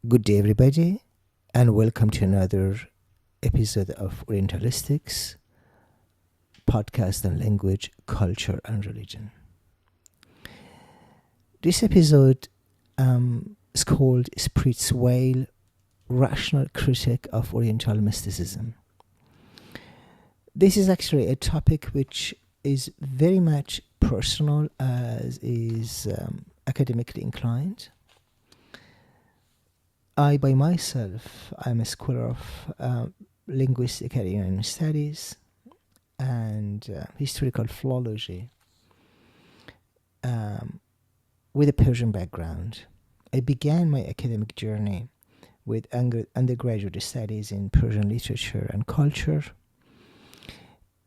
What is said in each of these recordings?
Good day, everybody, and welcome to another episode of Orientalistics podcast on language, culture, and religion. This episode is called Spiritual Rational Critique of Oriental Mysticism. This is actually a topic which is very much personal as is academically inclined. I, by myself, I'm a scholar of linguistic and Iranian studies and historical philology with a Persian background. I began my academic journey with undergraduate studies in Persian literature and culture,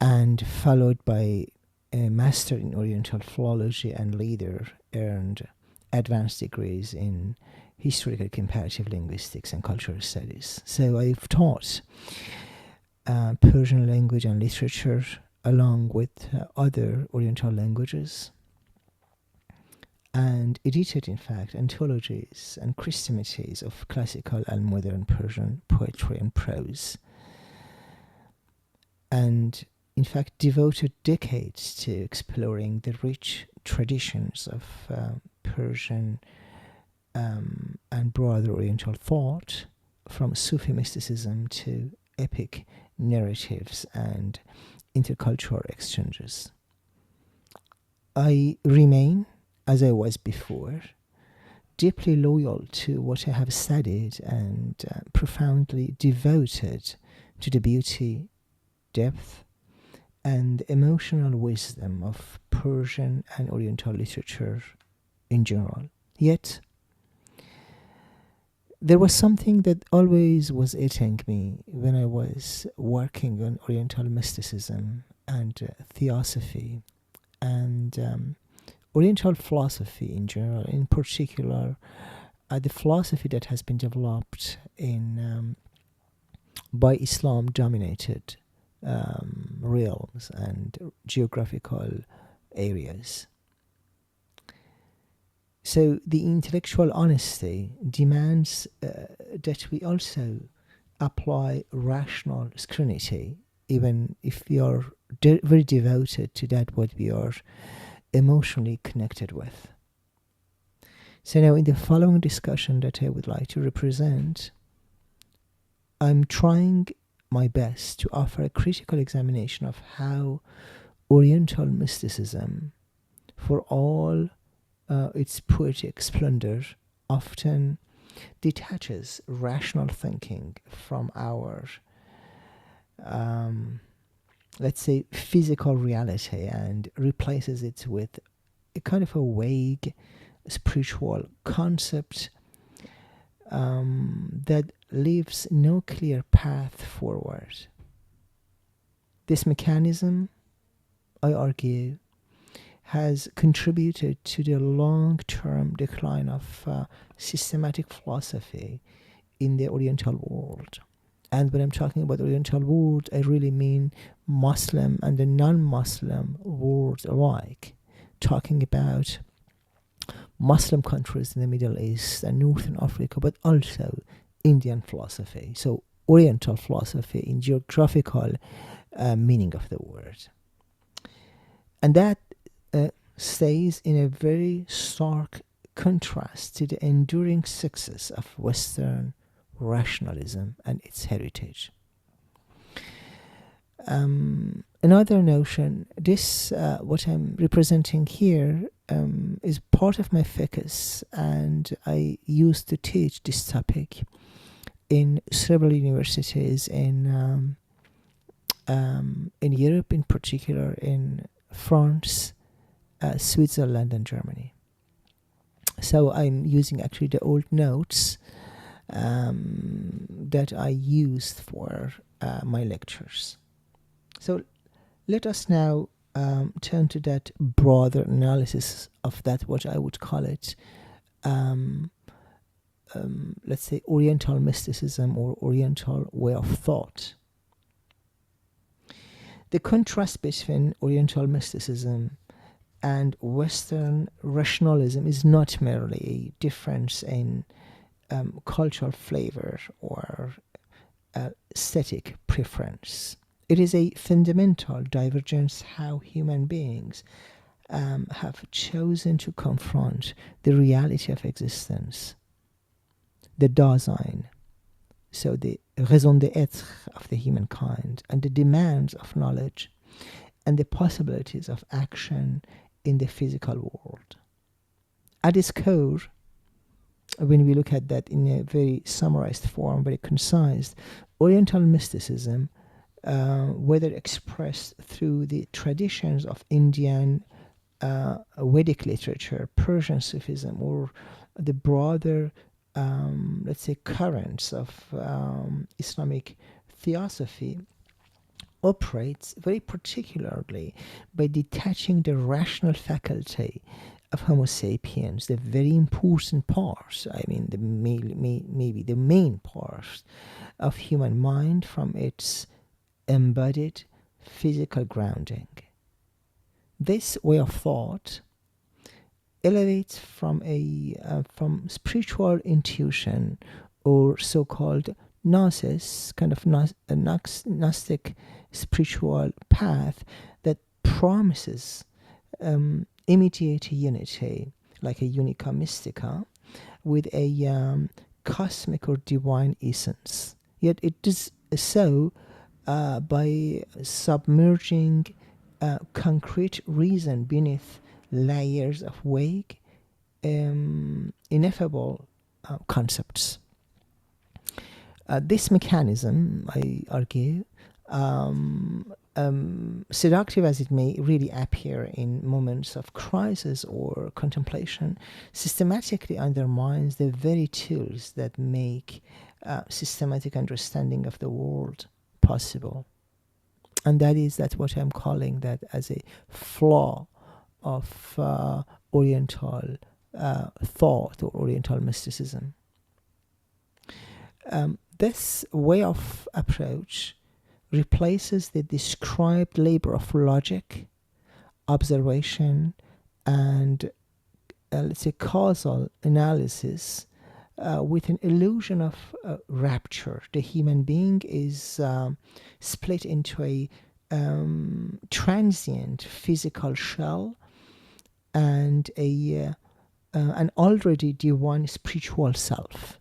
and followed by a master in Oriental philology, and later earned advanced degrees in historical comparative linguistics and cultural studies. So I've taught Persian language and literature along with other Oriental languages, and edited, in fact, anthologies and christmaties of classical and modern Persian poetry and prose, and in fact devoted decades to exploring the rich traditions of Persian and broader Oriental thought, from Sufi mysticism to epic narratives and intercultural exchanges. I remain, as I was before, deeply loyal to what I have studied and profoundly devoted to the beauty, depth, and emotional wisdom of Persian and Oriental literature in general. Yet, there was something that always was eating me when I was working on Oriental mysticism and theosophy and Oriental philosophy in general, in particular the philosophy that has been developed in by Islam-dominated realms and geographical areas. So the intellectual honesty demands that we also apply rational scrutiny, even if we are very devoted to that what we are emotionally connected with. So now in the following discussion that I would like to represent, I'm trying my best to offer a critical examination of how Oriental mysticism, for all its poetic splendor, often detaches rational thinking from our, let's say, physical reality and replaces it with a kind of a vague spiritual concept that leaves no clear path forward. This mechanism, I argue, has contributed to the long-term decline of systematic philosophy in the Oriental world. And when I'm talking about Oriental world, I really mean Muslim and the non-Muslim world alike, talking about Muslim countries in the Middle East and Northern Africa, but also Indian philosophy. So Oriental philosophy in geographical meaning of the word. And that stays in a very stark contrast to the enduring success of Western rationalism and its heritage. Another notion, this what I'm representing here is part of my focus, and I used to teach this topic in several universities in Europe, in particular in France, Switzerland, and Germany. So I'm using actually the old notes that I used for my lectures. So let us now turn to that broader analysis of that, what I would call it, let's say, Oriental mysticism or Oriental way of thought. The contrast between Oriental mysticism and Western rationalism is not merely a difference in cultural flavor or aesthetic preference. It is a fundamental divergence how human beings have chosen to confront the reality of existence, the Dasein, so the raison d'être of the humankind, and the demands of knowledge and the possibilities of action in the physical world. At its core, when we look at that in a very summarized form, very concise, Oriental mysticism, whether expressed through the traditions of Indian Vedic literature, Persian Sufism, or the broader, let's say, currents of Islamic theosophy, operates very particularly by detaching the rational faculty of Homo sapiens, the very important part, I mean, maybe the main part of human mind, from its embodied physical grounding. This way of thought elevates from from spiritual intuition, or so-called gnosis, kind of Gnostic spiritual path that promises immediate unity, like a unica mystica, with a cosmic or divine essence. Yet it does so by submerging concrete reason beneath layers of vague, ineffable concepts. This mechanism, I argue, seductive as it may really appear in moments of crisis or contemplation, systematically undermines the very tools that make systematic understanding of the world possible. And that's what I'm calling that as a flaw of Oriental thought or Oriental mysticism. This way of approach replaces the described labor of logic, observation, and let's say causal analysis with an illusion of rapture. The human being is split into a transient physical shell and an already divine spiritual self,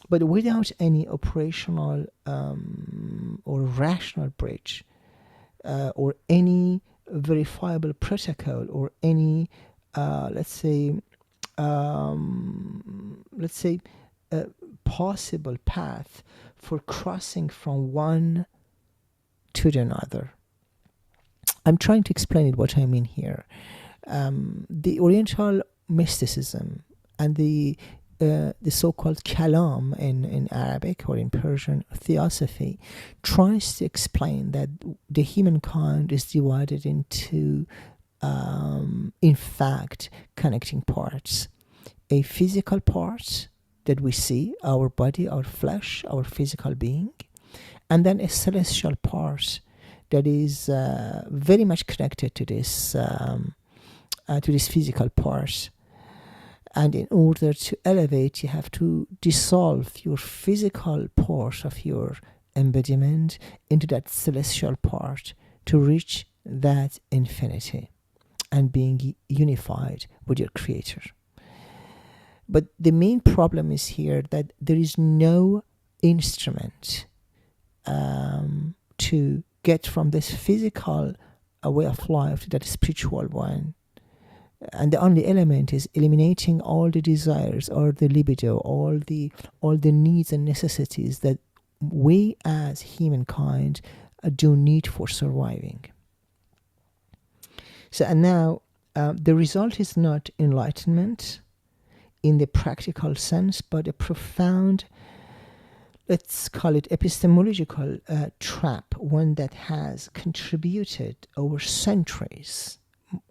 but without any operational or rational bridge, or any verifiable protocol, or any possible path for crossing from one to the other. I'm trying to explain it, what I mean here. The Oriental mysticism and the so-called kalam in Arabic or in Persian theosophy tries to explain that the humankind is divided into, in fact, connecting parts. A physical part that we see, our body, our flesh, our physical being, and then a celestial part that is very much connected to this physical part. And in order to elevate, you have to dissolve your physical part of your embodiment into that celestial part to reach that infinity and being unified with your Creator. But the main problem is here that there is no instrument to get from this physical way of life to that spiritual one. And the only element is eliminating all the desires, all the libido, all the needs and necessities that we as humankind do need for surviving. So, and now the result is not enlightenment in the practical sense, but a profound, let's call it epistemological trap, one that has contributed over centuries,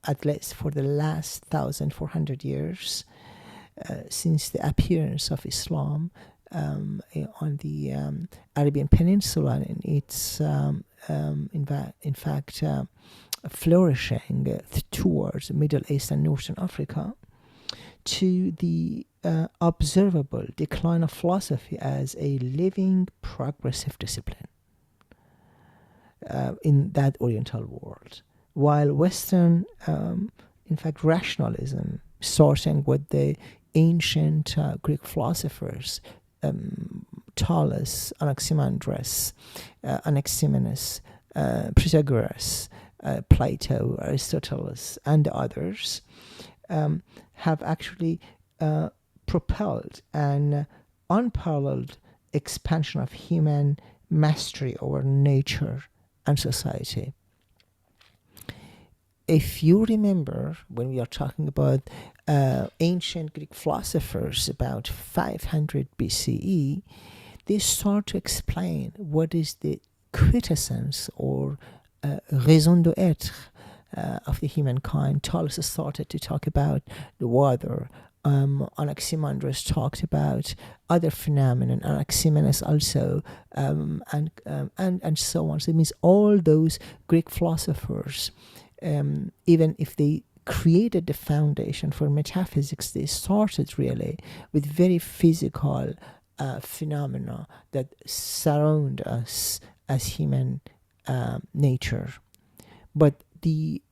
at least for the last 1,400 years, since the appearance of Islam on the Arabian Peninsula, and its in fact flourishing towards Middle East and Northern Africa, to the observable decline of philosophy as a living progressive discipline in that Oriental world, while Western, in fact, rationalism, starting with the ancient Greek philosophers, Thales, Anaximandros, Anaximenes, Pythagoras, Plato, Aristotle, and others, have actually propelled an unparalleled expansion of human mastery over nature and society. If you remember, when we are talking about ancient Greek philosophers about 500 BCE, they start to explain what is the quintessence or raison d'être of the humankind. Thales started to talk about the water. Anaximandros talked about other phenomena, Anaximenes also, and so on. So it means all those Greek philosophers, even if they created the foundation for metaphysics, they started really with very physical phenomena that surround us as human nature. But the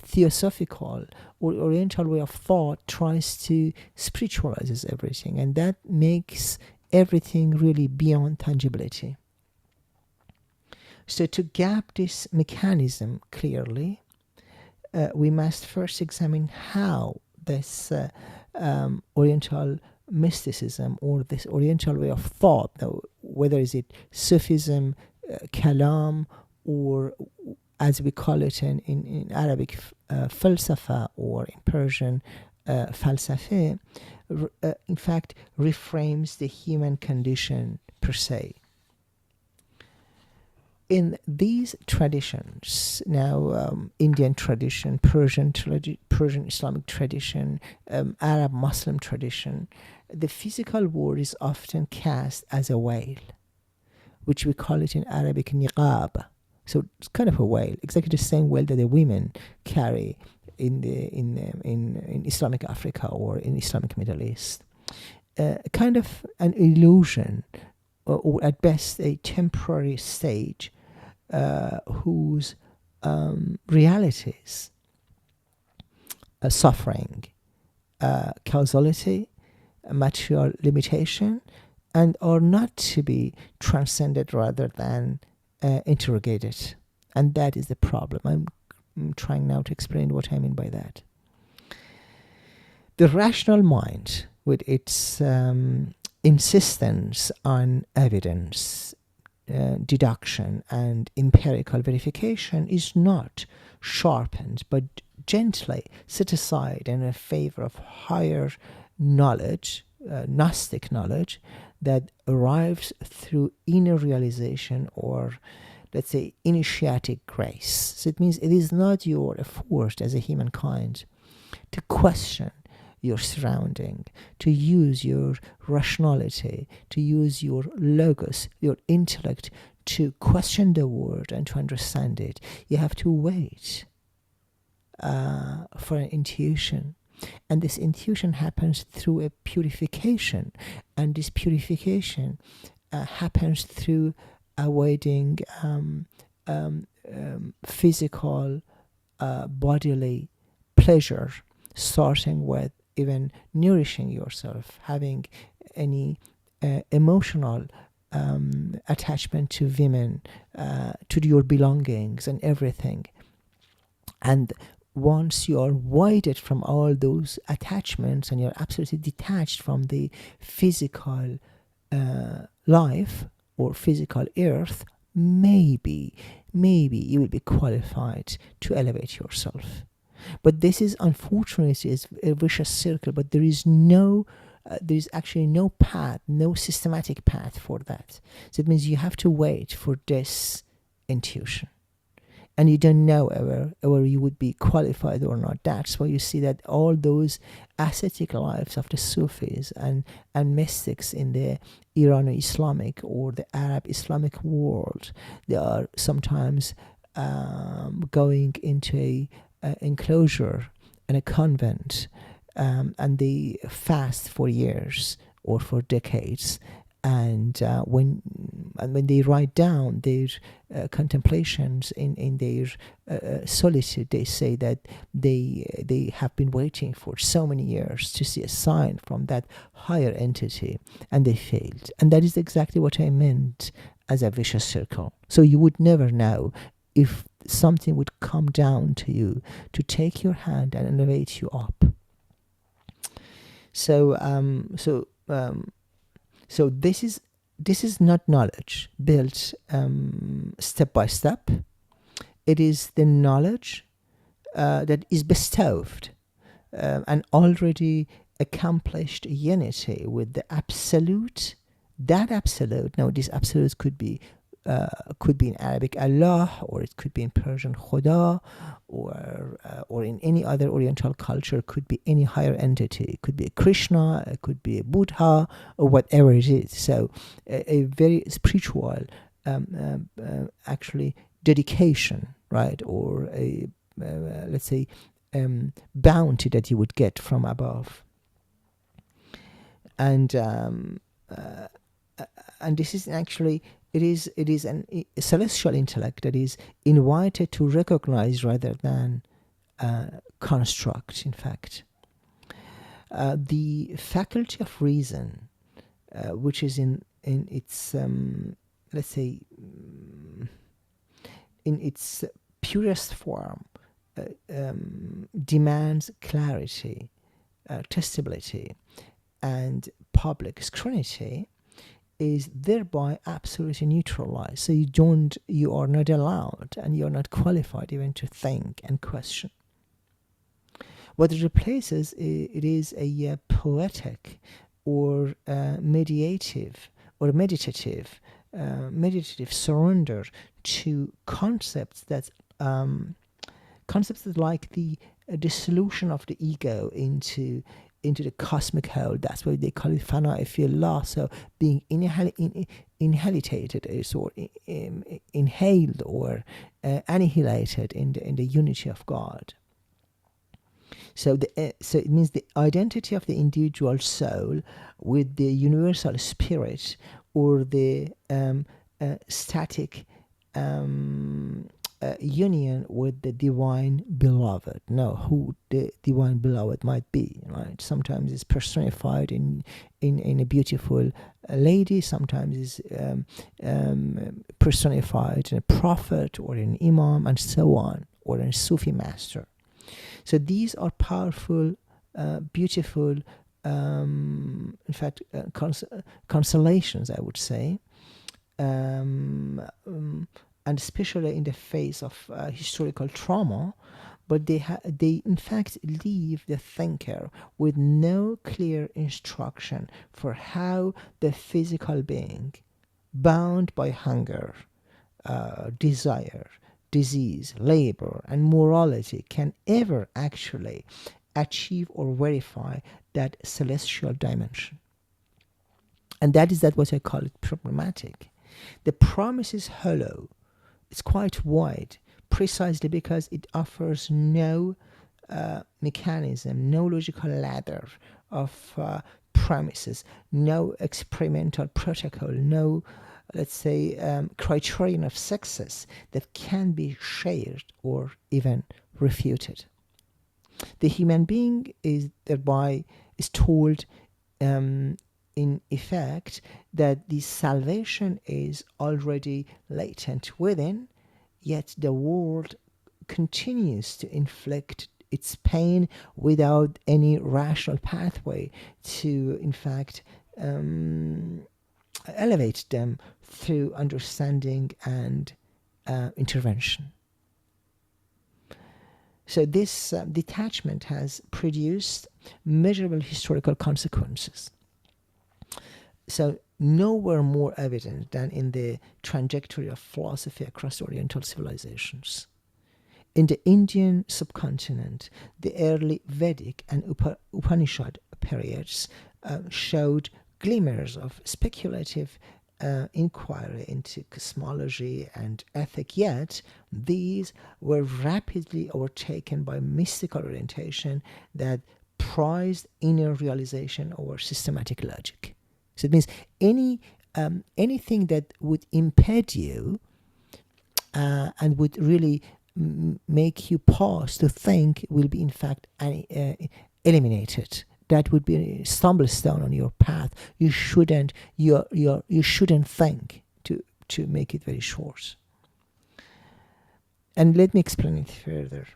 theosophical or Oriental way of thought tries to spiritualize everything, and that makes everything really beyond tangibility. So to gap this mechanism clearly, we must first examine how this Oriental mysticism or this Oriental way of thought, whether is it Sufism, Kalam, or as we call it in Arabic, falsafa, or in Persian, falsafe, in fact, reframes the human condition per se. In these traditions, now Indian tradition, Persian Islamic tradition, Arab Muslim tradition, the physical world is often cast as a veil, which we call it in Arabic niqab. So it's kind of a veil, exactly the same veil that the women carry in Islamic Africa or in Islamic Middle East. Kind of an illusion, or at best a temporary stage, whose realities, suffering, causality, material limitation, and are not to be transcended rather than interrogated. And that is the problem. I'm trying now to explain what I mean by that. The rational mind, with its insistence on evidence, deduction, and empirical verification, is not sharpened but gently set aside in favor of higher knowledge, Gnostic knowledge, that arrives through inner realization, or let's say initiatic grace. So it means it is not your effort as a humankind to question your surrounding, to use your rationality, to use your logos, your intellect, to question the world and to understand it. You have to wait for an intuition. And this intuition happens through a purification. And this purification happens through avoiding physical, bodily pleasure, starting with even nourishing yourself, having any emotional attachment to women, to your belongings and everything. And once you are voided from all those attachments and you're absolutely detached from the physical life or physical earth, maybe you will be qualified to elevate yourself. But this is, unfortunately, is a vicious circle, but there is actually no path, no systematic path for that. So it means you have to wait for this intuition. And you don't know whether you would be qualified or not. That's why you see that all those ascetic lives of the Sufis and mystics in the Irano-Islamic or the Arab Islamic world, they are sometimes going into a enclosure and a convent and they fast for years or for decades. And when they write down their contemplations in their solitude, they say that they have been waiting for so many years to see a sign from that higher entity, and they failed. And that is exactly what I meant as a vicious circle. So you would never know if something would come down to you to take your hand and elevate you up. So this is not knowledge built step by step. It is the knowledge that is bestowed and already accomplished unity with the absolute. That absolute. Now, this absolute could be in Arabic Allah, or it could be in Persian Khuda, or in any other Oriental culture, could be any higher entity. It could be a Krishna, it could be a Buddha, or whatever it is. So a very spiritual, actually, dedication, right? Or a, let's say, bounty that you would get from above. And this is actually, it is a celestial intellect that is invited to recognize rather than construct, in fact. The faculty of reason, which is in its, let's say, in its purest form, demands clarity, testability, and public scrutiny, is thereby absolutely neutralized. So you are not allowed, and you are not qualified even to think and question. What it replaces, it is a poetic or meditative surrender to concepts that like the dissolution of the ego into the cosmic whole. That's why they call it fana fillah. So being inhalated is, or inhaled or annihilated in the unity of God. So it means the identity of the individual soul with the universal spirit, or the static union with the divine beloved. Now, who the divine beloved might be, right? Sometimes it's personified in a beautiful lady. Sometimes it's personified in a prophet or an imam, and so on, or a Sufi master. So these are powerful, beautiful, in fact, consolations, I would say. And especially in the face of historical trauma, but they in fact leave the thinker with no clear instruction for how the physical being, bound by hunger, desire, disease, labor, and morality, can ever actually achieve or verify that celestial dimension. And that is what I call it problematic. The promise is hollow. It's quite wide, precisely because it offers no mechanism, no logical ladder of premises, no experimental protocol, no, let's say, criterion of success that can be shared or even refuted. The human being is thereby told, in effect, that the salvation is already latent within, yet the world continues to inflict its pain without any rational pathway to, in fact, elevate them through understanding and intervention. So this detachment has produced measurable historical consequences. So nowhere more evident than in the trajectory of philosophy across Oriental civilizations. In the Indian subcontinent, the early Vedic and Upanishad periods showed glimmers of speculative inquiry into cosmology and ethic, yet these were rapidly overtaken by mystical orientation that prized inner realization over systematic logic. So it means anything that would impede you and would really make you pause to think will be in fact eliminated. That would be a stumble stone on your path. You shouldn't think, to make it very short. And let me explain it further.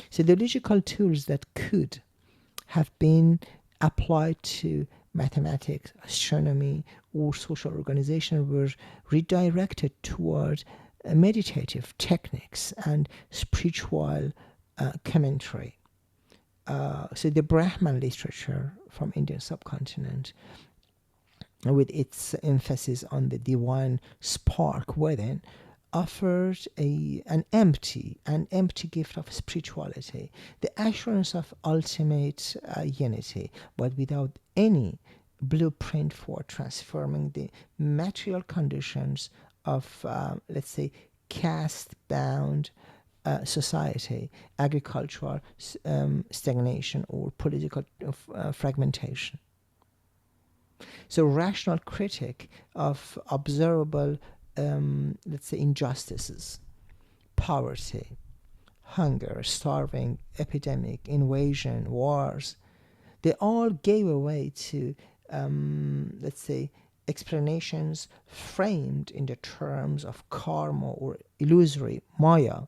So the logical tools that could have been applied to mathematics, astronomy, or social organization were redirected toward meditative techniques and spiritual commentary. So the Brahman literature from Indian subcontinent, with its emphasis on the divine spark within, offered an empty gift of spirituality, the assurance of ultimate unity, but without any blueprint for transforming the material conditions of, let's say, caste-bound society, agricultural stagnation, or political fragmentation. So rational critic of observable, let's say, injustices, poverty, hunger, starving, epidemic, invasion, wars, they all gave away to, let's say, explanations framed in the terms of karma or illusory maya,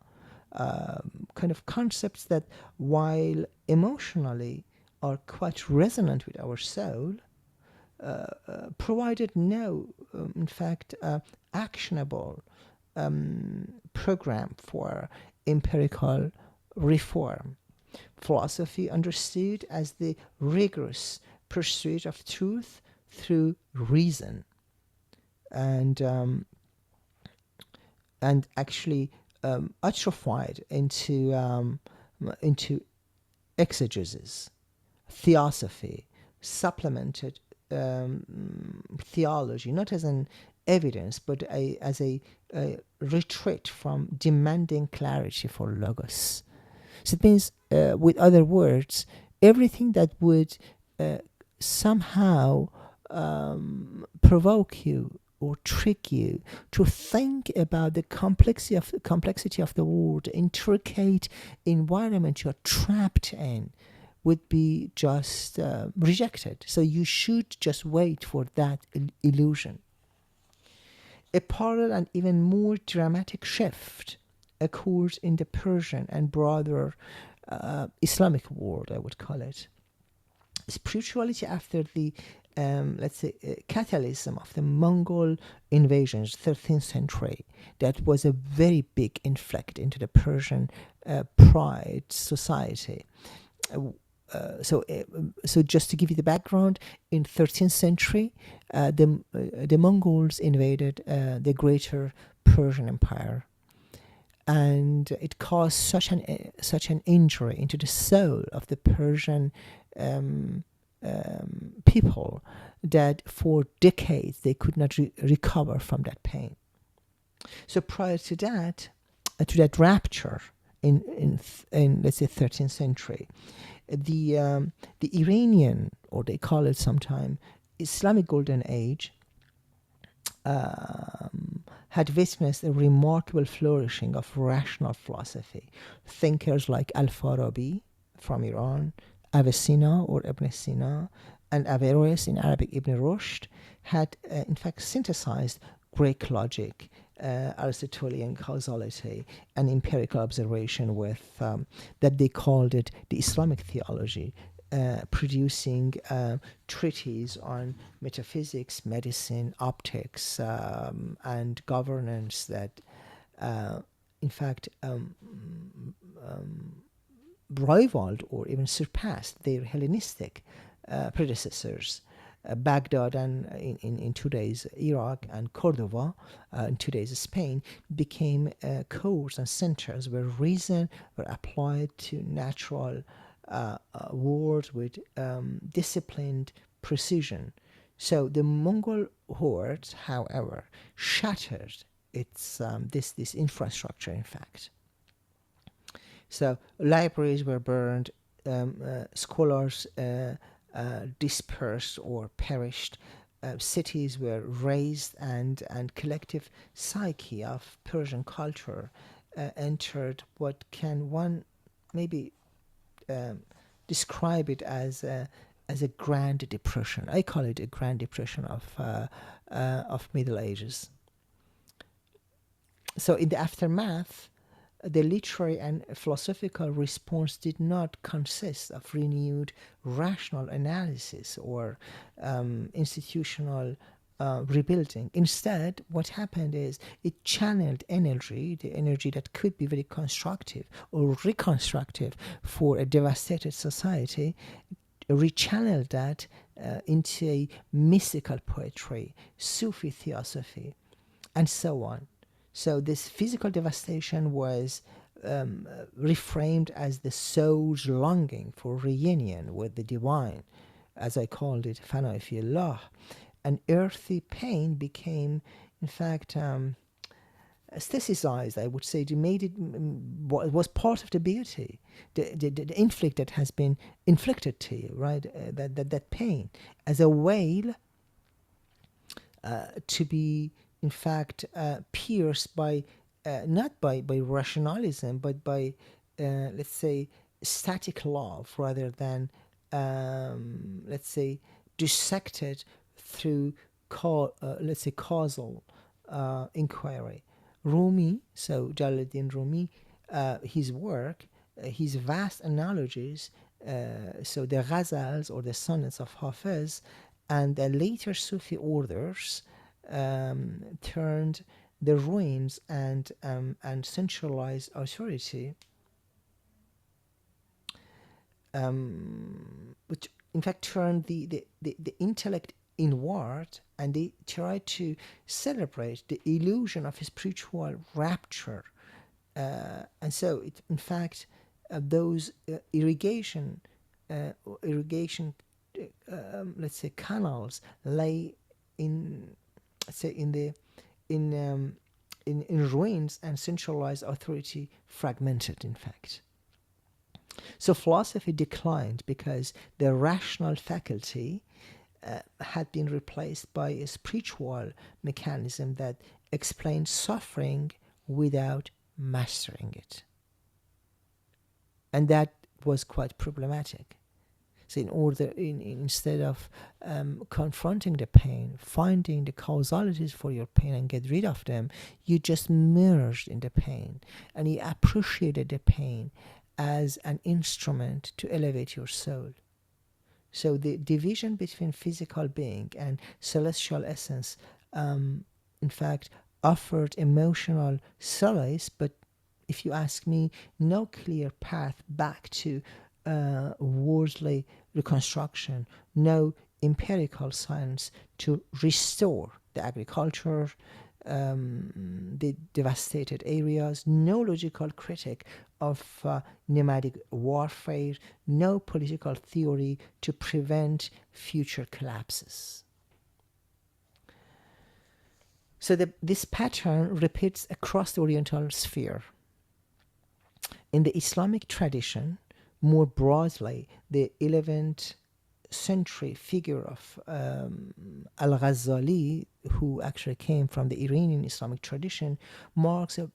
kind of concepts that, while emotionally are quite resonant with our soul, provided no, in fact, actionable program for empirical reform. Philosophy understood as the rigorous pursuit of truth through reason, and actually atrophied into exegesis. Theosophy supplemented theology not as an evidence, but as a retreat from demanding clarity for logos. So it means, with other words, everything that would somehow provoke you or trick you to think about the complexity of the world, the intricate environment you're trapped in, would be just rejected. So you should just wait for that illusion. A parallel and even more dramatic shift occurs in the Persian and broader Islamic world, I would call it. Spirituality after the, let's say, catalysm of the Mongol invasions, 13th century, that was a very big inflect into the Persian pride society. So just to give you the background, in 13th century, the Mongols invaded the greater Persian Empire, and it caused such an injury into the soul of the Persian people that for decades they could not recover from that pain. So prior to that rapture in let's say 13th century, the Iranian, or they call it sometime Islamic Golden Age, had witnessed a remarkable flourishing of rational philosophy. Thinkers like Al-Farabi from Iran, Avicenna or Ibn Sina, and Averroes, in Arabic Ibn Rushd, had in fact synthesized Greek logic, Aristotelian causality, and empirical observation with that they called it the Islamic theology, producing treatises on metaphysics, medicine, optics, and governance that, in fact, rivaled or even surpassed their Hellenistic predecessors. Baghdad and in today's Iraq, and Cordoba in today's Spain, became cores and centers where reason were applied to natural world with disciplined precision. So the Mongol hordes, however, shattered its this infrastructure, in fact. So libraries were burned, scholars dispersed or perished. Cities were razed, and collective psyche of Persian culture entered what can one maybe um, describe it as a grand depression. I call it a grand depression of Middle Ages. So in the aftermath, the literary and philosophical response did not consist of renewed rational analysis or institutional rebuilding. Instead, what happened is it channeled energy, the energy that could be very constructive or reconstructive for a devastated society, rechanneled that into a mystical poetry, Sufi theosophy, and so on. So this physical devastation was reframed as the soul's longing for reunion with the divine, as I called it, Fana fi Allah. And earthly pain became, in fact, aestheticized, I would say. It made it was part of the beauty, the inflict that has been inflicted to you, right? That pain as a wail to be, in fact, pierced by not by rationalism, but by let's say static love, rather than let's say dissected through let's say causal inquiry. Rumi, so Jalaluddin Rumi, his work, his vast analogies, so the ghazals or the sonnets of Hafiz, and the later Sufi orders turned the ruins and centralized authority, which in fact turned the intellect inward, and they tried to celebrate the illusion of spiritual rapture. And so, it, in fact, those irrigation, let's say, canals lay in, let's say, in ruins, and centralized authority fragmented, in fact. So philosophy declined because the rational faculty had been replaced by a spiritual mechanism that explained suffering without mastering it. And that was quite problematic. So instead of confronting the pain, finding the causalities for your pain and get rid of them, you just merged in the pain, and you appreciated the pain as an instrument to elevate your soul. So the division between physical being and celestial essence, in fact, offered emotional solace, but if you ask me, no clear path back to worldly reconstruction, no empirical science to restore the agriculture, the devastated areas, no logical critic of nomadic warfare, no political theory to prevent future collapses. So this pattern repeats across the Oriental sphere. In the Islamic tradition, more broadly, the 11th century figure of Al-Ghazali, who actually came from the Iranian Islamic tradition, marks a,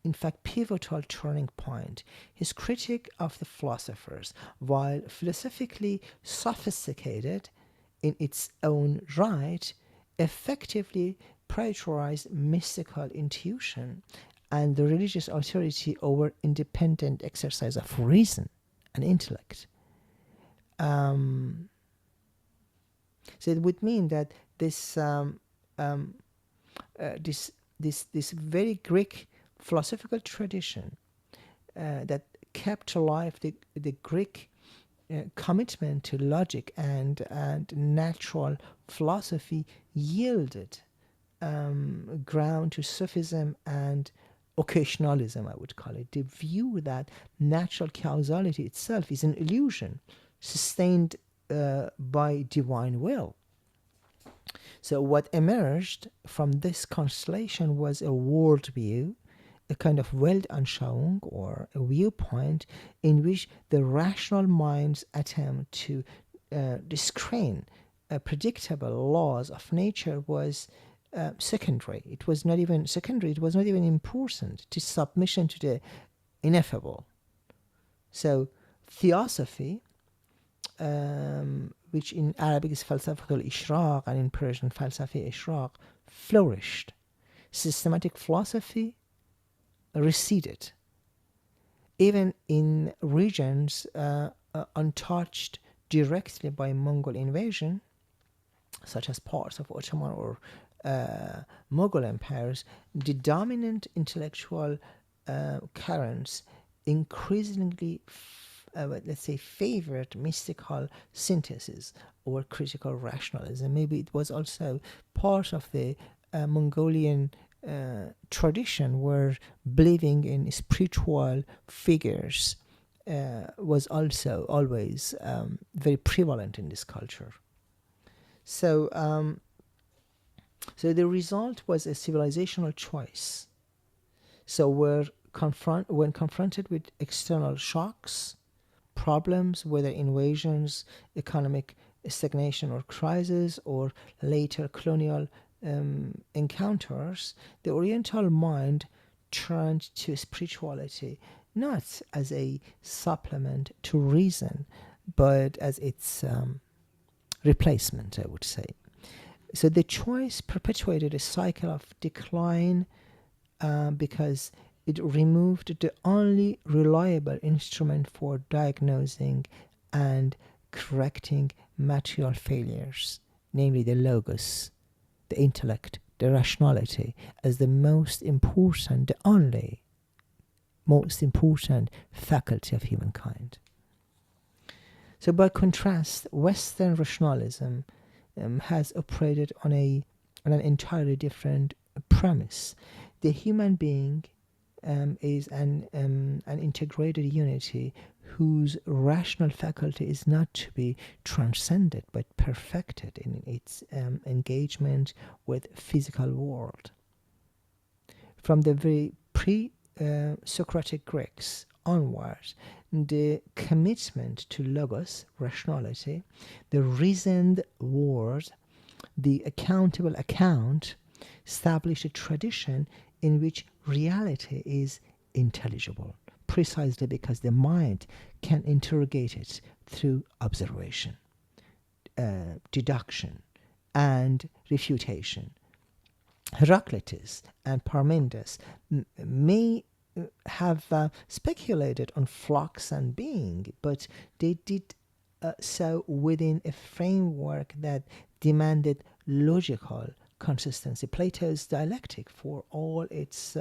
in fact, pivotal turning point. His critique of the philosophers, while philosophically sophisticated in its own right, effectively prioritized mystical intuition and the religious authority over independent exercise of reason and intellect. So it would mean that this very Greek philosophical tradition that kept alive the Greek commitment to logic and natural philosophy yielded ground to Sufism and occasionalism, I would call it. The view that natural causality itself is an illusion sustained by divine will. So what emerged from this constellation was a worldview a kind of Weltanschauung or a viewpoint in which the rational mind's attempt to screen predictable laws of nature was secondary. It was not even secondary, it was not even important to submission to the ineffable. So theosophy, which in Arabic is falsafa al-ishraq and in Persian falsafa ishraq, flourished. Systematic philosophy receded. Even in regions untouched directly by Mongol invasion, such as parts of Ottoman or Mughal empires, the dominant intellectual currents increasingly, let's say, favored mystical synthesis or critical rationalism. Maybe it was also part of the Mongolian tradition where believing in spiritual figures was also always very prevalent in this culture. So the result was a civilizational choice. So when confronted with external shocks, problems, whether invasions, economic stagnation or crisis, or later colonial encounters, the Oriental mind turned to spirituality not as a supplement to reason, but as its replacement, I would say. So the choice perpetuated a cycle of decline because it removed the only reliable instrument for diagnosing and correcting material failures, namely the logos, the intellect, the rationality, as the most important, the only most important faculty of humankind. So by contrast, Western rationalism has operated on an entirely different premise. The human being is an integrated unity whose rational faculty is not to be transcended but perfected in its engagement with physical world. From the very pre-Socratic Greeks onwards, the commitment to logos, rationality, the reasoned word, the accountable account, established a tradition in which reality is intelligible, precisely because the mind can interrogate it through observation, deduction, and refutation. Heraclitus and Parmenides may have speculated on flux and being, but they did so within a framework that demanded logical consistency. Plato's dialectic, for all its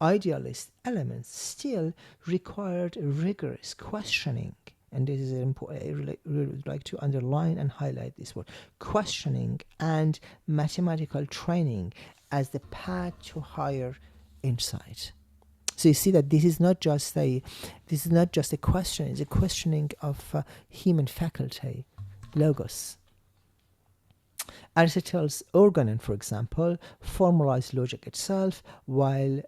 idealist elements, still required rigorous questioning. And this is important. I really would like to underline and highlight this word: questioning and mathematical training as the path to higher insight. So you see that this is not just a question; it's a questioning of human faculty, logos. Aristotle's organon, for example, formalized logic itself, while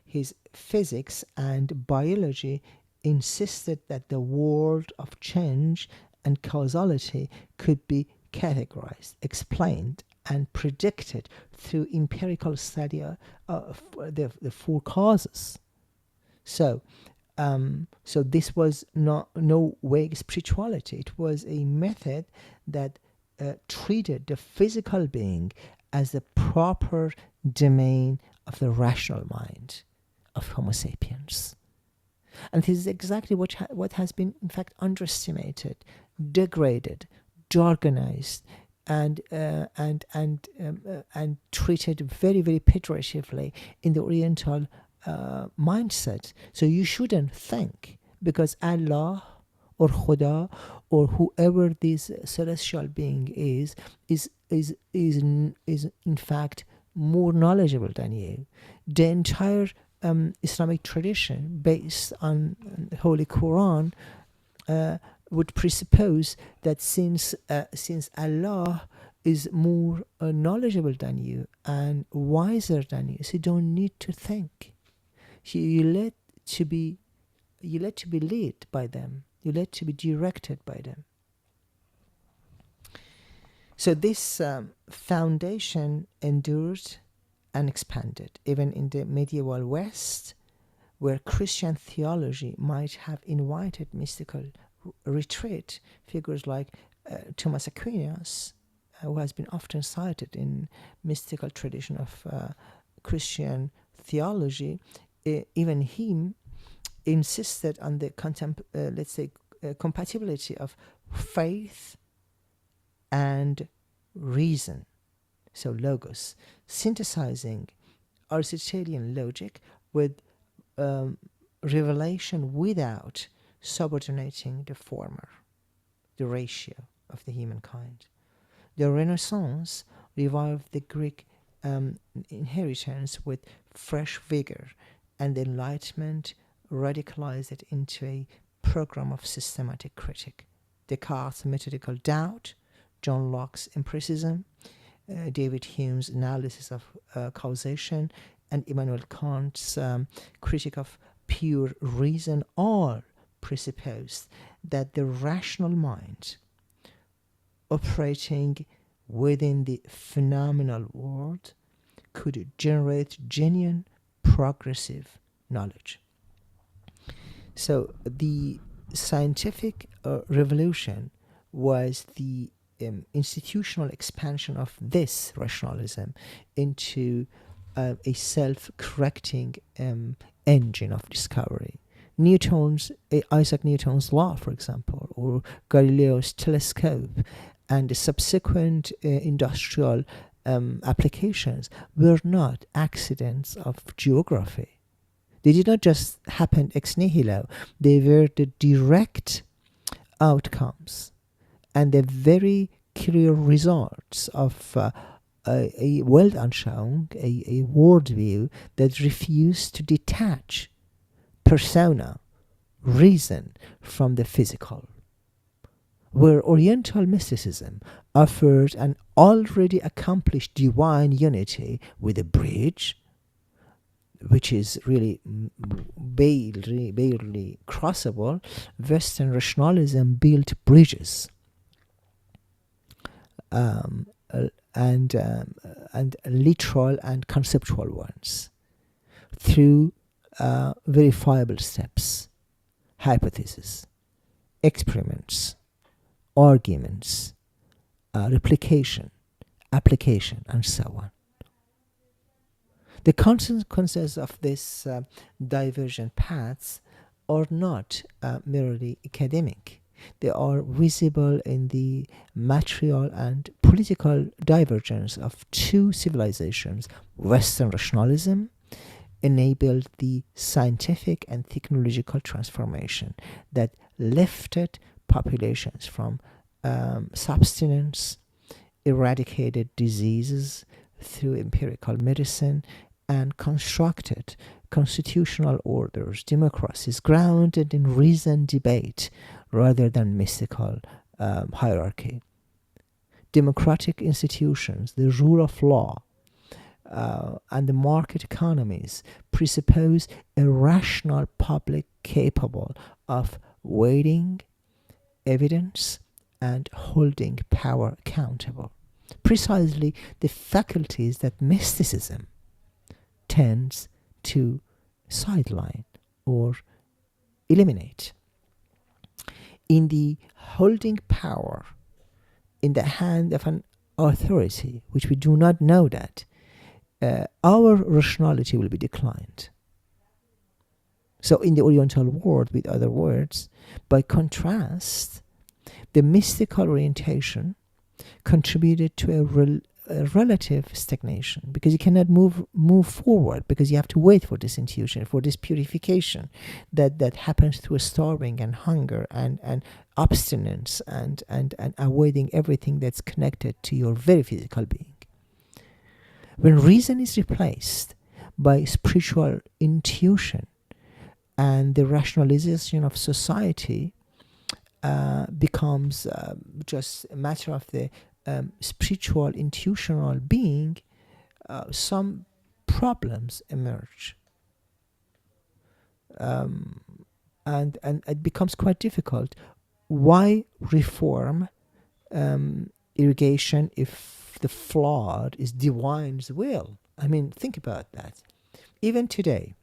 his physics and biology insisted that the world of change and causality could be categorized, explained, and predicted through empirical study of the four causes. So this was no vague spirituality. It was a method that treated the physical being as the proper domain of the rational mind of Homo sapiens. And this is exactly what has been, in fact, underestimated, degraded, jargonized, and treated very, very pejoratively in the Oriental mindset. So you shouldn't think because Allah or Khuda or whoever this celestial being is in fact more knowledgeable than you. The entire Islamic tradition based on the Holy Quran would presuppose that since Allah is more knowledgeable than you and wiser than you, so you don't need to think. You let to be led by them. You let to be directed by them. So this foundation endured and expanded even in the medieval West, where Christian theology might have invited mystical retreat. Figures like Thomas Aquinas, who has been often cited in mystical tradition of Christian theology, even him insisted on the compatibility of faith and reason, so logos, synthesizing Aristotelian logic with revelation without subordinating the former, the ratio of the humankind. The Renaissance revived the Greek inheritance with fresh vigor, and the Enlightenment radicalized it into a program of systematic critique. Descartes' methodical doubt, John Locke's empiricism, David Hume's analysis of causation, and Immanuel Kant's critique of pure reason all presupposed that the rational mind operating within the phenomenal world could generate genuine progressive knowledge. So the scientific revolution was the institutional expansion of this rationalism into a self-correcting engine of discovery. Isaac Newton's law, for example, or Galileo's telescope, and the subsequent industrial applications were not accidents of geography. They did not just happen ex nihilo. They were the direct outcomes and the very clear results of a Weltanschauung, a worldview that refused to detach persona, reason, from the physical. Where Oriental mysticism offered an already accomplished divine unity with a bridge, which is really barely crossable, Western rationalism built bridges and literal and conceptual ones through verifiable steps, hypotheses, experiments, arguments, replication, application, and so on. The consequences of these divergent paths are not merely academic. They are visible in the material and political divergence of two civilizations. Western rationalism enabled the scientific and technological transformation that lifted populations from subsistence, eradicated diseases through empirical medicine, and constructed constitutional orders, democracies grounded in reasoned debate rather than mystical hierarchy. Democratic institutions, the rule of law, and the market economies presuppose a rational public capable of weighing evidence and holding power accountable. Precisely the faculties that mysticism tends to sideline or eliminate. In the holding power in the hand of an authority, which we do not know that, our rationality will be declined. So in the Oriental world, with other words, by contrast, the mystical orientation contributed to a relative stagnation, because you cannot move forward, because you have to wait for this intuition, for this purification that happens through starving and hunger and abstinence and avoiding everything that's connected to your very physical being. When reason is replaced by spiritual intuition and the rationalization of society becomes just a matter of the spiritual, intuitional being, some problems emerge. and it becomes quite difficult. Why reform irrigation if the flood is divine's will? I mean, think about that. Even today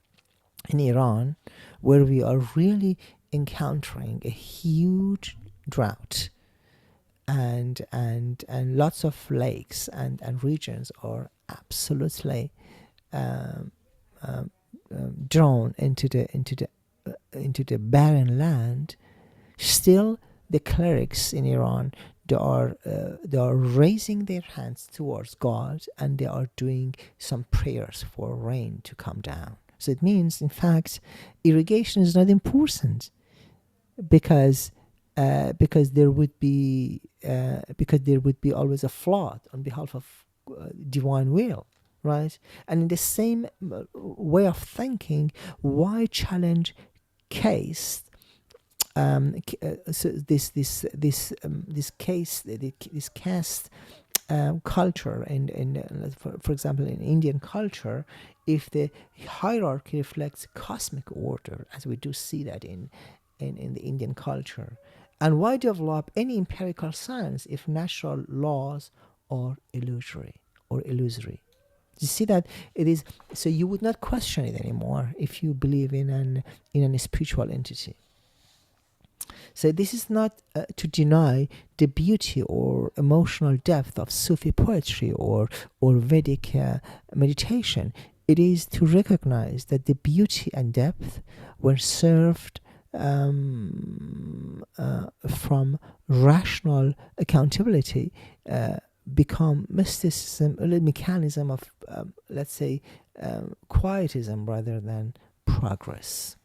in Iran, where we are really encountering a huge drought, and lots of lakes and regions are absolutely um, um, drawn into the barren land. Still, the clerics in Iran, they are raising their hands towards God, and they are doing some prayers for rain to come down. So it means, in fact, irrigation is not important, because there would be always a flood on behalf of divine will, right? And in the same way of thinking, why challenge caste? So this caste culture, and for example, in Indian culture, if the hierarchy reflects cosmic order, as we do see that in the Indian culture, and why develop any empirical science if natural laws are illusory? You see that it is, so you would not question it anymore if you believe in a spiritual entity. So this is not to deny the beauty or emotional depth of Sufi poetry or Vedic meditation. It is to recognize that the beauty and depth were served from rational accountability, become mysticism, a mechanism of, let's say, quietism rather than progress.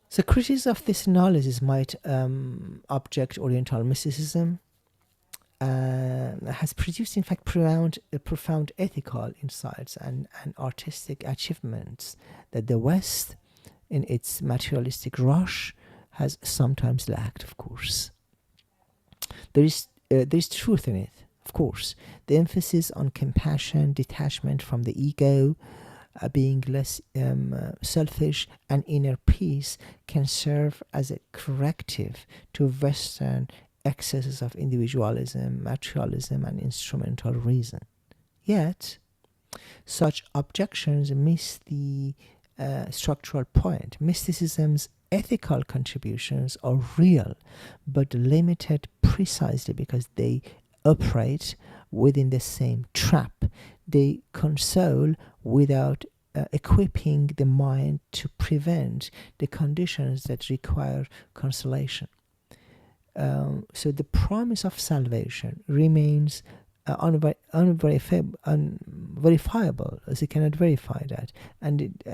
So critics of this analysis might object Oriental mysticism has produced, in fact, profound ethical insights and artistic achievements that the West, in its materialistic rush, has sometimes lacked, of course. There is truth in it, of course. The emphasis on compassion, detachment from the ego, being less selfish, and inner peace can serve as a corrective to Western excesses of individualism, materialism, and instrumental reason. Yet, such objections miss the structural point. Mysticism's ethical contributions are real, but limited precisely because they operate within the same trap. They console without equipping the mind to prevent the conditions that require consolation. So the promise of salvation remains unverifiable, as you cannot verify that, and it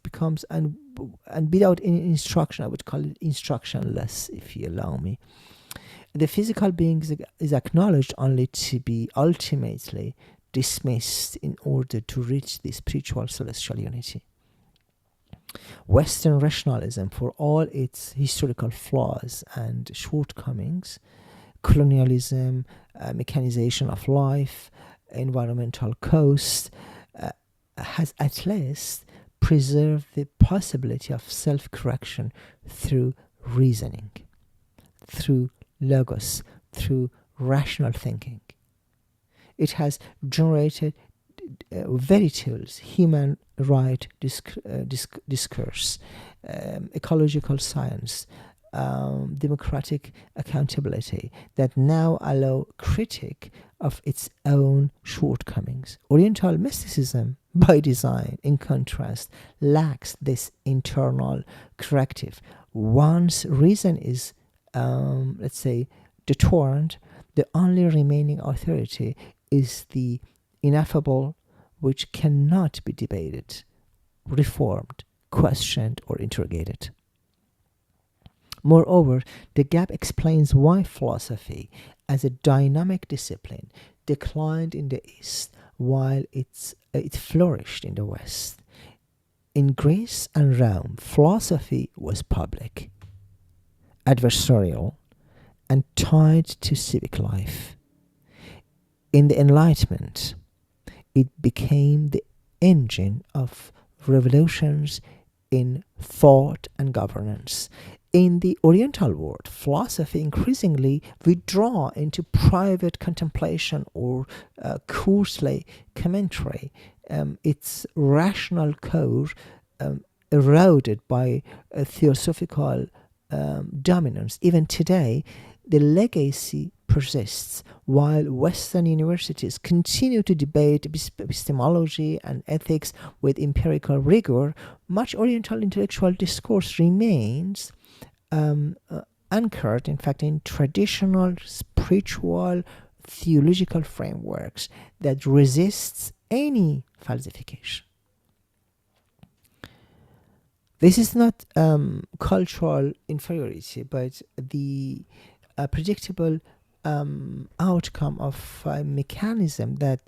becomes and without any instruction. I would call it instructionless, if you allow me. The physical being is acknowledged only to be ultimately dismissed in order to reach the spiritual celestial unity. Western rationalism, for all its historical flaws and shortcomings, colonialism, mechanization of life, environmental cost, has at least preserved the possibility of self-correction through reasoning, through logos, through rational thinking. It has generated verities, human right discourse, ecological science, democratic accountability that now allow critique of its own shortcomings. Oriental mysticism, by design, in contrast, lacks this internal corrective. Once reason is, let's say, deterrent, the only remaining authority is the ineffable, which cannot be debated, reformed, questioned, or interrogated. Moreover, the gap explains why philosophy, as a dynamic discipline, declined in the East while it flourished in the West. In Greece and Rome, philosophy was public, adversarial, and tied to civic life. In the Enlightenment, it became the engine of revolutions in thought and governance. In the Oriental world, philosophy increasingly withdraw into private contemplation or coarsely commentary. Its rational core eroded by theosophical dominance. Even today, the legacy persists. While Western universities continue to debate epistemology and ethics with empirical rigor, much Oriental intellectual discourse remains anchored, in fact, in traditional spiritual theological frameworks that resists any falsification. This is not cultural inferiority, but the predictable outcome of a mechanism that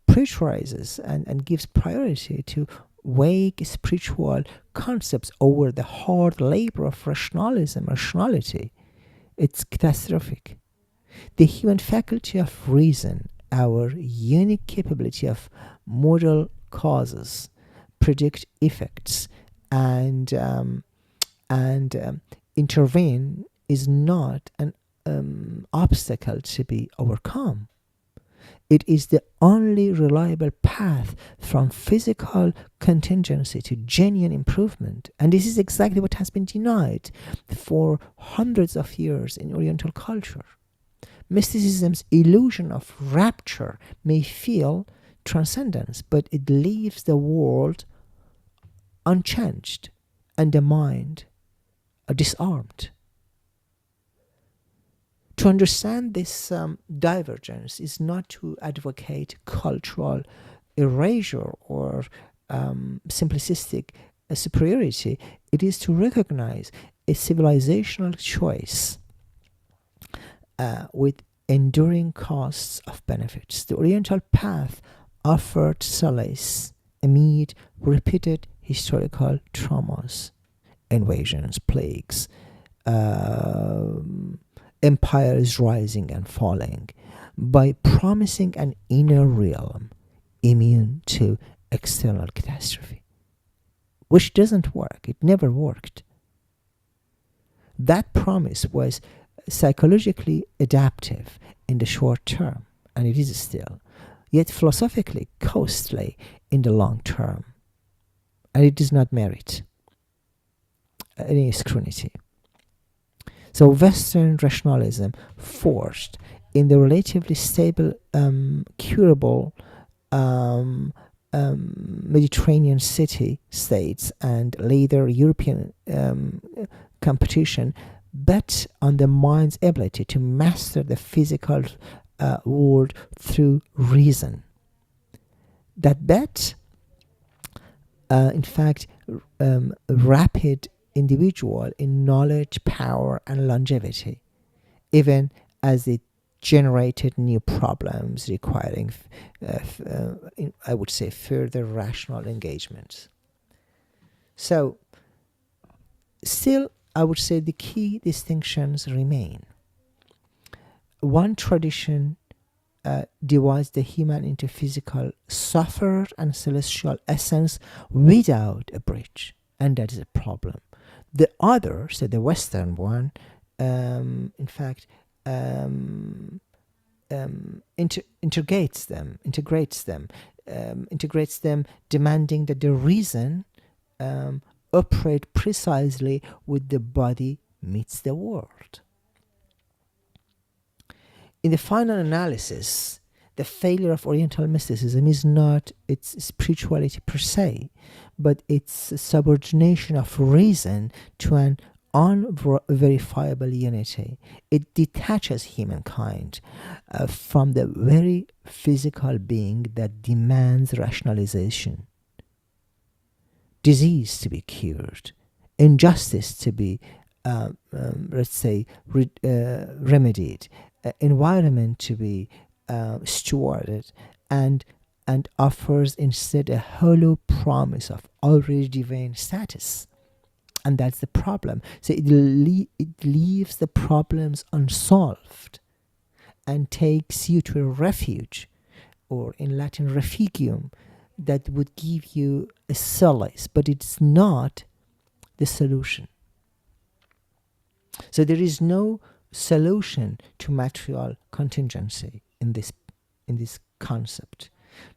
prioritizes and gives priority to vague spiritual concepts over the hard labor of rationality. It's catastrophic. The human faculty of reason, our unique capability of model causes, predict effects, and intervene, is not an obstacle to be overcome. It is the only reliable path from physical contingency to genuine improvement. And this is exactly what has been denied for hundreds of years in Oriental culture. Mysticism's illusion of rapture may feel transcendence, but it leaves the world unchanged and the mind disarmed. To understand this divergence is not to advocate cultural erasure or simplistic superiority. It is to recognize a civilizational choice with enduring costs of benefits. The Oriental path offered solace amid repeated historical traumas, invasions, plagues, empires rising and falling, by promising an inner realm immune to external catastrophe, which doesn't work. It never worked. That promise was psychologically adaptive in the short term, and it is still, yet philosophically costly in the long term, and it does not merit any scrutiny. So Western rationalism forged in the relatively stable, curable Mediterranean city-states and later European competition bet on the mind's ability to master the physical world through reason. That bet, in fact, rapid individual in knowledge, power, and longevity, even as it generated new problems requiring, I would say, further rational engagement. So, still, I would say the key distinctions remain. One tradition divides the human into physical sufferer and celestial essence without a bridge, and that is a problem. The other, so the Western one, in fact, integrates them, demanding that the reason operate precisely with the body meets the world. In the final analysis, the failure of Oriental mysticism is not its spirituality per se, but its subordination of reason to an unverifiable unity. It detaches humankind from the very physical being that demands rationalization. Disease to be cured, injustice to be, remedied, environment to be stewarded, and offers instead a hollow promise of already divine status. And that's the problem. So it leaves the problems unsolved and takes you to a refuge, or in Latin refugium, that would give you a solace, but it's not the solution. So there is no solution to material contingency in this concept.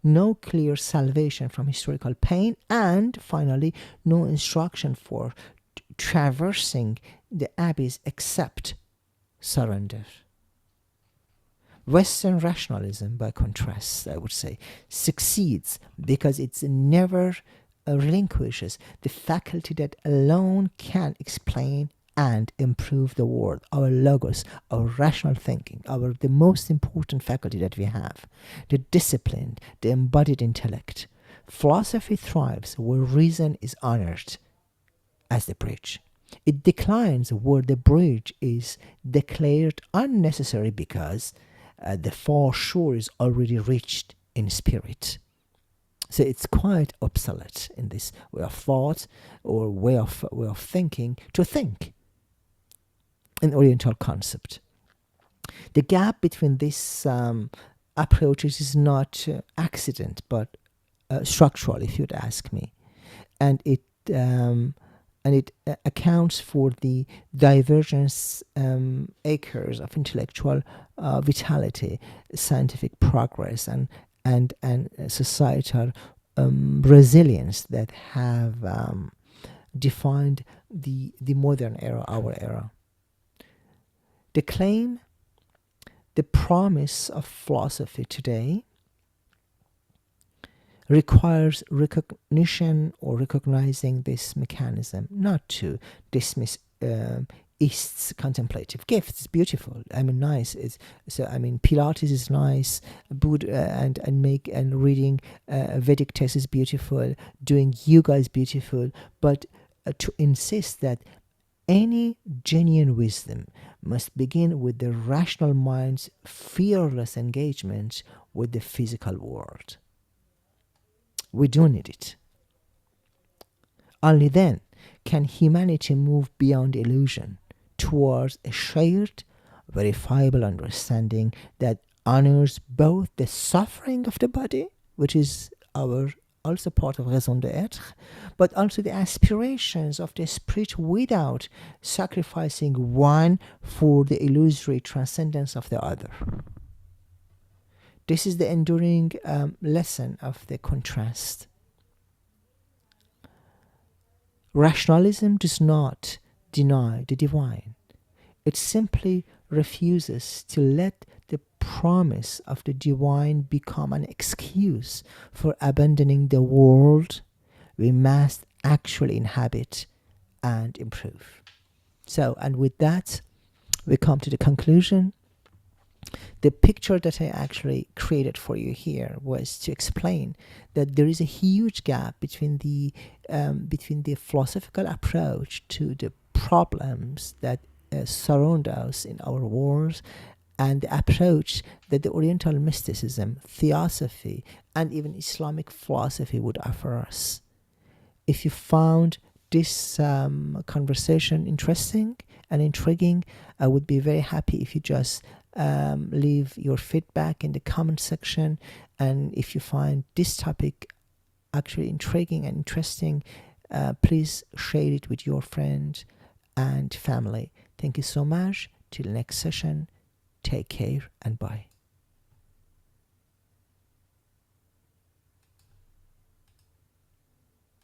No clear salvation from historical pain, and finally, no instruction for traversing the abyss except surrender. Western rationalism, by contrast, I would say, succeeds because it never relinquishes the faculty that alone can explain and improve the world, our logos, our rational thinking, the most important faculty that we have, the disciplined, the embodied intellect. Philosophy thrives where reason is honored as the bridge. It declines where the bridge is declared unnecessary because the far shore is already reached in spirit. So it's quite obsolete in this way of thought or way of thinking to think an Oriental concept. The gap between these approaches is not accident but structural, if you'd ask me, and it accounts for the divergence acres of intellectual vitality, scientific progress, and societal resilience that have defined the modern era, our era. The claim, the promise of philosophy today requires recognition or recognizing this mechanism, not to dismiss East's contemplative gifts. It's beautiful. I mean, nice. Pilates is nice. Buddha and reading Vedic texts is beautiful. Doing yoga is beautiful. But to insist that any genuine wisdom must begin with the rational mind's fearless engagement with the physical world. We do need it. Only then can humanity move beyond illusion towards a shared, verifiable understanding that honors both the suffering of the body, which is also part of raison d'être, but also the aspirations of the spirit without sacrificing one for the illusory transcendence of the other. This is the enduring lesson of the contrast. Rationalism does not deny the divine. It simply refuses to let the promise of the divine become an excuse for abandoning the world we must actually inhabit and improve. So, and with that, we come to the conclusion. The picture that I actually created for you here was to explain that there is a huge gap between the philosophical approach to the problems that surround us in our world and the approach that the Oriental mysticism, theosophy, and even Islamic philosophy would offer us. If you found this conversation interesting and intriguing, I would be very happy if you just leave your feedback in the comment section. And if you find this topic actually intriguing and interesting, please share it with your friends and family. Thank you so much. Till next session, take care and bye.